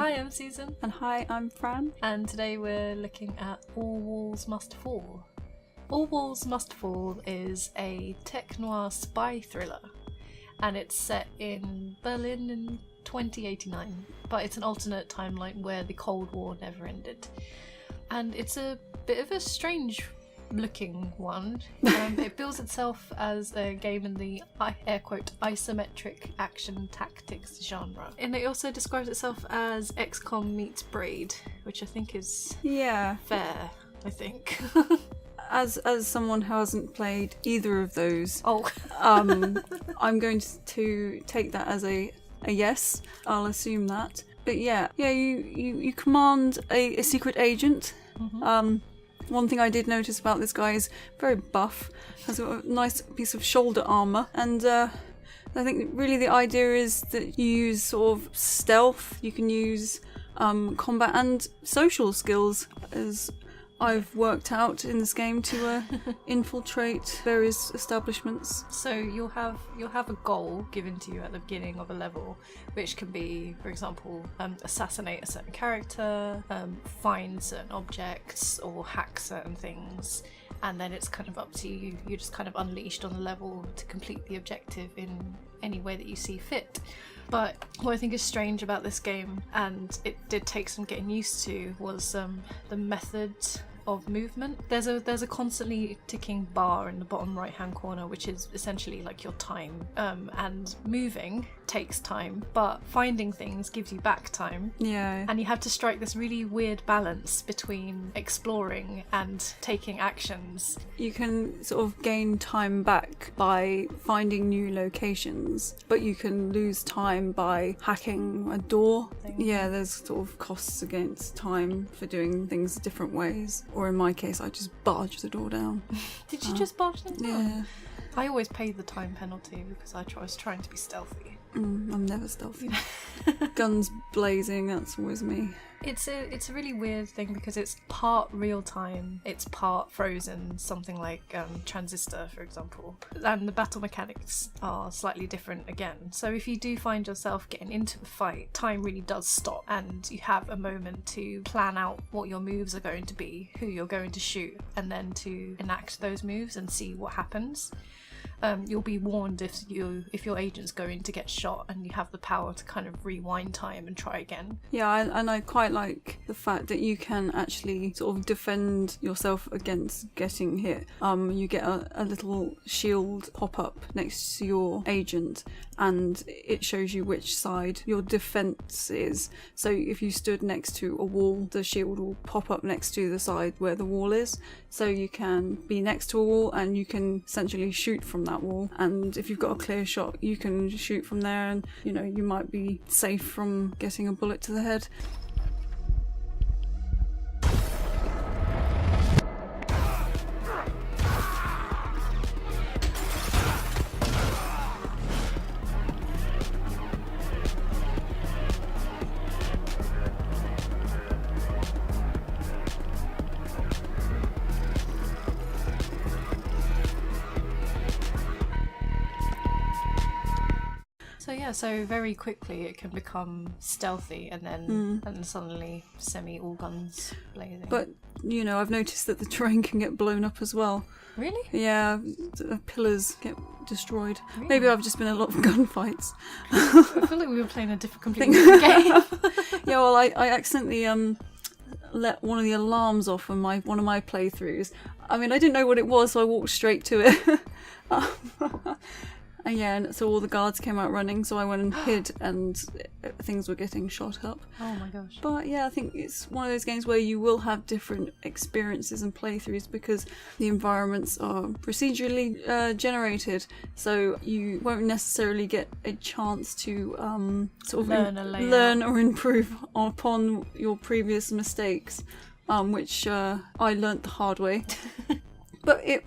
Hi, I'm Susan. And hi, I'm Fran. And today we're looking at All Walls Must Fall. All Walls Must Fall is a tech noir spy thriller, and it's set in Berlin in 2089, but it's an alternate timeline where the Cold War never ended. And it's a bit of a strange looking one. It bills itself as a game in the air quote isometric action tactics genre, and it also describes itself as XCOM meets Braid, which I think is fair. I think as someone who hasn't played either of those, I'm going to take that as a yes. I'll assume that. But you command a secret agent. Mm-hmm. One thing I did notice about this guy is very buff, has got a nice piece of shoulder armour, and I think really the idea is that you use sort of stealth, you can use combat and social skills, as I've worked out in this game, to infiltrate various establishments. So you'll have a goal given to you at the beginning of a level, which can be, for example, assassinate a certain character, find certain objects, or hack certain things. And then it's kind of up to you. You're just kind of unleashed on the level to complete the objective in any way that you see fit. But what I think is strange about this game, and it did take some getting used to, was the method of movement. There's a constantly ticking bar in the bottom right hand corner, which is essentially like your time, and moving takes time, but finding things gives you back time. Yeah. And you have to strike this really weird balance between exploring and taking actions. You can sort of gain time back by finding new locations, but you can lose time by hacking a door. Yeah, there's sort of costs against time for doing things different ways. Or in my case, I just barged the door down. Did you just barge them down? Yeah. I always paid the time penalty because I was trying to be stealthy. I'm never stealthy. Guns blazing, that's always me. It's a really weird thing because it's part real time, it's part frozen, something like Transistor, for example. And the battle mechanics are slightly different again. So if you do find yourself getting into the fight, time really does stop, and you have a moment to plan out what your moves are going to be, who you're going to shoot, and then to enact those moves and see what happens. You'll be warned if your agent's going to get shot, and you have the power to kind of rewind time and try again. Yeah, and I quite like the fact that you can actually sort of defend yourself against getting hit. You get a little shield pop up next to your agent, and it shows you which side your defense is. So if you stood next to a wall, the shield will pop up next to the side where the wall is. So you can be next to a wall and you can essentially shoot from that wall. And if you've got a clear shot, you can shoot from there, and you might be safe from getting a bullet to the head. So very quickly it can become stealthy, and then suddenly all guns blazing. But I've noticed that the terrain can get blown up as well. Really? Yeah, the pillars get destroyed. Really? Maybe I've just been in a lot of gunfights. I feel like we were playing a completely different game. Yeah, well, I accidentally let one of the alarms off on one of my playthroughs. I mean, I didn't know what it was, so I walked straight to it. And so all the guards came out running, so I went and hid, and things were getting shot up. Oh my gosh. But yeah, I think it's one of those games where you will have different experiences and playthroughs because the environments are procedurally generated, so you won't necessarily get a chance to sort of learn or improve upon your previous mistakes, which I learnt the hard way. But it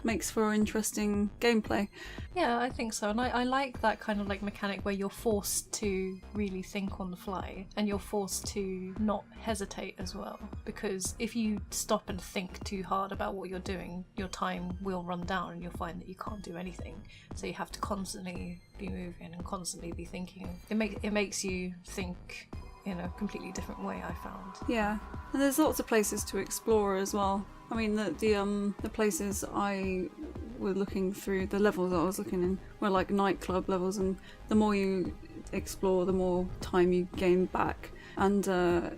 makes for interesting gameplay. Yeah, I think so. And I like that kind of like mechanic where you're forced to really think on the fly, and you're forced to not hesitate as well. Because if you stop and think too hard about what you're doing, your time will run down and you'll find that you can't do anything. So you have to constantly be moving and constantly be thinking. It makes you think in a completely different way, I found. Yeah, and there's lots of places to explore as well. I mean, the places I were looking through, the levels I was looking in were like nightclub levels, and the more you explore, the more time you gain back. And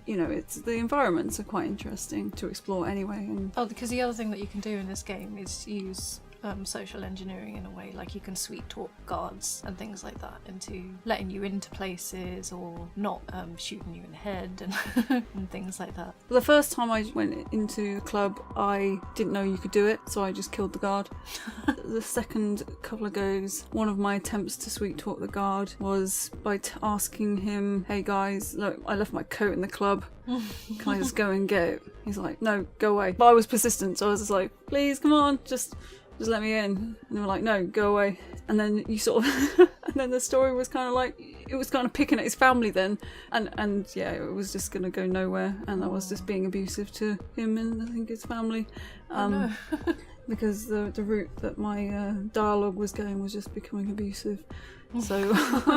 it's the environments are quite interesting to explore anyway. And because the other thing that you can do in this game is use social engineering in a way, like you can sweet talk guards and things like that into letting you into places or not shooting you in the head and, and things like that. The first time I went into the club, I didn't know you could do it, so I just killed the guard. The second couple of goes, one of my attempts to sweet talk the guard was by asking him, "Hey guys, look, I left my coat in the club. Can I just go and get it?" He's like, "No, go away." But I was persistent, so I was just like, "Please, come on, just let me in." And they were like, "No, go away." And then you sort of and then the story was kind of like, it was kind of picking at his family then, and yeah, it was just gonna go nowhere, and I was just being abusive to him and I think his family, No. because the route that my dialogue was going was just becoming abusive, so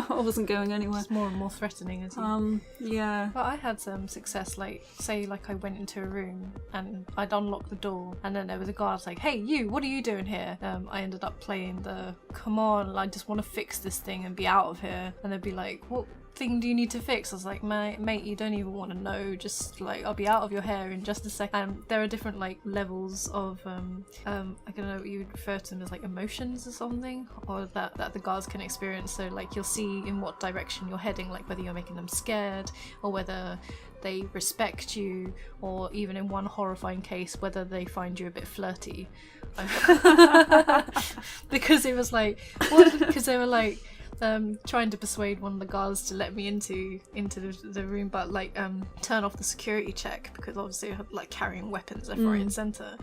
I wasn't going anywhere. It's more and more threatening as you. Yeah. But I had some success, like say like I went into a room and I'd unlock the door and then there was a guard like, "Hey you, what are you doing here?" I ended up playing the "Come on, I just want to fix this thing and be out of here," and they'd be like, "What thing do you need to fix?" I was like, mate, you don't even want to know, just like I'll be out of your hair in just a second. There are different like levels of I don't know what you would refer to them as, like emotions or something, or that the guards can experience. So like you'll see in what direction you're heading, like whether you're making them scared or whether they respect you, or even in one horrifying case whether they find you a bit flirty. Because it was like, because they were like trying to persuade one of the guards to let me into the room, but like turn off the security check because obviously I had like carrying weapons left, right and centre.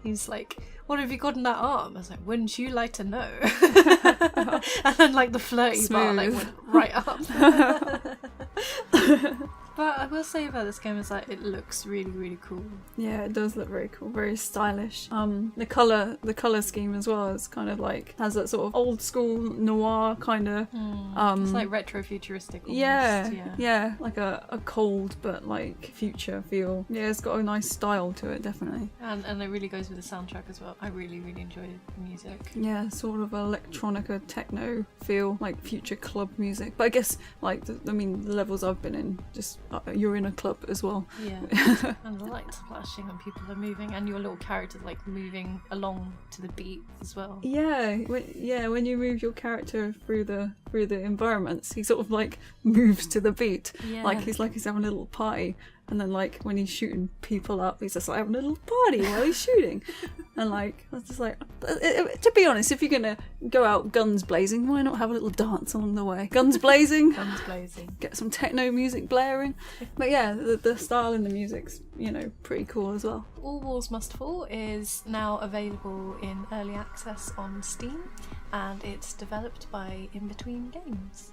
He's like, "What have you got in that arm?" I was like, "Wouldn't you like to know?" And then like the flirty bar like went right up. But I will say about this game is that it looks really, really cool. Yeah, it does look very cool, very stylish. The colour scheme as well is kind of like, has that sort of old school noir kind of. It's like retro futuristic almost. Yeah, like a cold but like future feel. Yeah, it's got a nice style to it, definitely. And it really goes with the soundtrack as well. I really, really enjoy the music. Yeah, sort of electronica techno feel, like future club music. But I guess like the levels I've been in, just you're in a club as well. Yeah, and the lights flashing and people are moving, and your little character's like moving along to the beat as well. Yeah, when you move your character through the environments, he sort of like moves to the beat. Yeah. Like he's having a little party. And then like when he's shooting people up, he's just like having a little party while he's shooting. And like I was just like, to be honest, if you're gonna go out guns blazing, why not have a little dance along the way? Guns blazing. Guns blazing. Get some techno music blaring. But yeah, the style in the music's pretty cool as well. All Walls Must Fall is now available in early access on Steam, and it's developed by In Between Games.